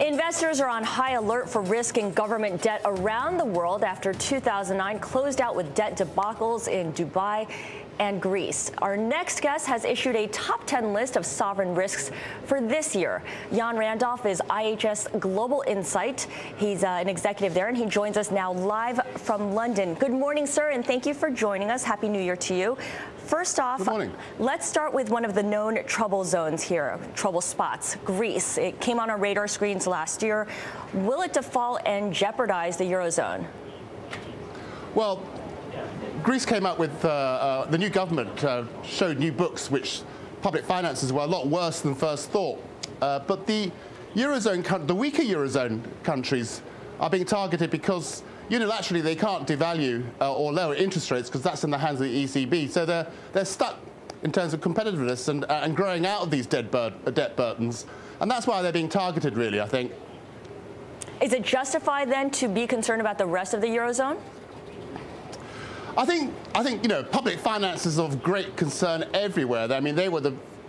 Investors are on high alert for risk in government debt around the world after 2009 closed out with debt debacles in Dubai and Greece. Our next guest has issued a top 10 list of sovereign risks for this year. Randolph is IHS Global Insight. He's an executive there, and he joins us now live from London. Good morning, sir, and thank you for joining us. Happy New Year to you. First off, let's start with one of the known trouble zones here, trouble spots, Greece. It came on our radar screens last year. Will it default and jeopardize the Eurozone? Well, Greece came up with, the new government showed new books which public finances were a lot worse than first thought. But the Eurozone, the weaker Eurozone countries are being targeted because unilaterally they can't devalue or lower interest rates because that's in the hands of the ECB. So they're stuck in terms of competitiveness and growing out of these debt burdens. And that's why they're being targeted, really, I think. Is it justified then to be concerned about the rest of the Eurozone? I think public finances are of great concern everywhere. I mean, they were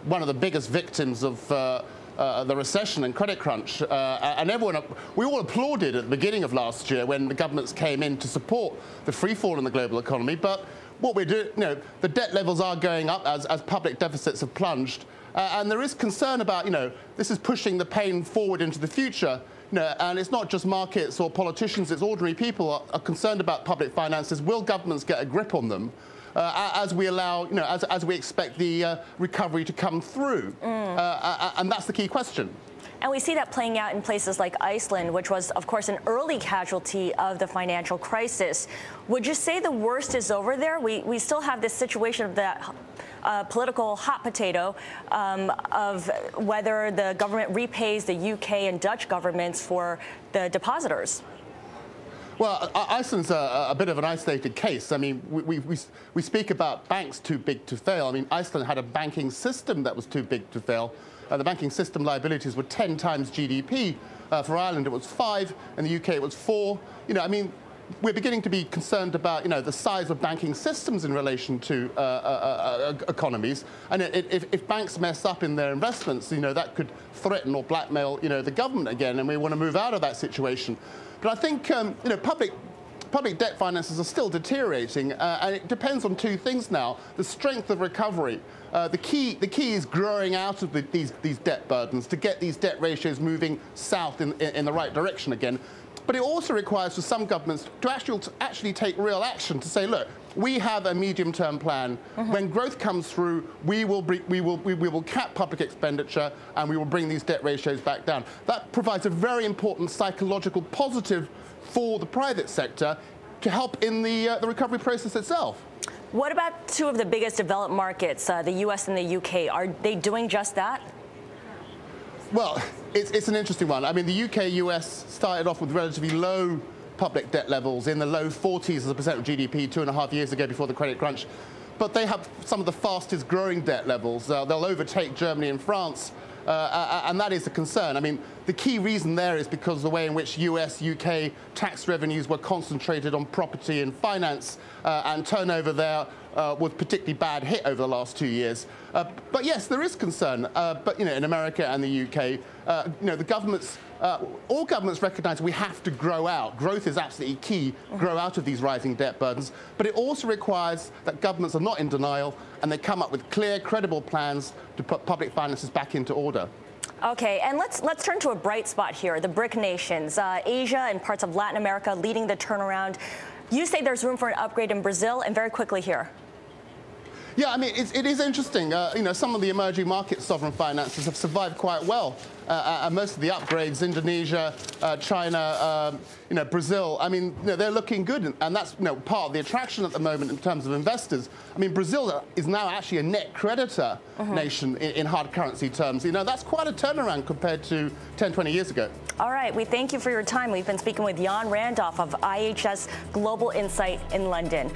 one of the biggest victims of the recession and credit crunch, and we all applauded at the beginning of last year when the governments came in to support the free fall in the global economy. But what we're doing, the debt levels are going up as public deficits have plunged, and there is concern about, this is pushing the pain forward into the future. And it's not just markets or politicians, it's ordinary people are concerned about public finances. Will governments get a grip on them as we allow, as we expect the recovery to come through? And that's the key question. And we see that playing out in places like Iceland, which was, of course, an early casualty of the financial crisis. Would you say the worst is over there? We still have this situation of that political hot potato of whether the government repays the UK and Dutch governments for the depositors. Well, Iceland's a bit of an isolated case. I mean, we speak about banks too big to fail. I mean, Iceland had a banking system that was too big to fail. The banking system liabilities were 10 times GDP. For Ireland, it was 5. In the UK, it was 4. I mean, we're beginning to be concerned about, the size of banking systems in relation to economies. And if banks mess up in their investments, that could threaten or blackmail, the government again. And we want to move out of that situation. But I think, public debt finances are still deteriorating, and it depends on two things now: the strength of recovery. The key is growing out of these debt burdens to get these debt ratios moving south in the right direction again. But it also requires for some governments to actually take real action to say, look, we have a medium-term plan. When growth comes through, we will cap public expenditure and we will bring these debt ratios back down. That provides a very important psychological positive for the private sector to help in the recovery process itself. What about two of the biggest developed markets, the US and the UK? Are they doing just that? Well, it's an interesting one. I mean, the UK, US started off with relatively low public debt levels in the low 40s as a percent of GDP 2.5 years ago before the credit crunch. But they have some of the fastest growing debt levels. They'll overtake Germany and France. And that is a concern. I mean, the key reason there is because of the way in which US, UK tax revenues were concentrated on property and finance, and turnover there was particularly bad hit over the last 2 years. But yes, there is concern. But in America and the UK, the governments, all governments recognise we have to grow out. Growth is absolutely key. Grow out of these rising debt burdens. But it also requires that governments are not in denial and they come up with clear, credible plans to put public finances back into order. Okay, and let's turn to a bright spot here, the BRIC nations, Asia and parts of Latin America leading the turnaround. You say there's room for an upgrade in Brazil, and very quickly here. Yeah, I mean, it is interesting. Some of the emerging market sovereign finances have survived quite well. And most of the upgrades, Indonesia, China, Brazil, I mean, they're looking good. And that's, part of the attraction at the moment in terms of investors. I mean, Brazil is now actually a net creditor nation in hard currency terms. That's quite a turnaround compared to 10, 20 years ago. All right, we thank you for your time. We've been speaking with Randolph of IHS Global Insight in London.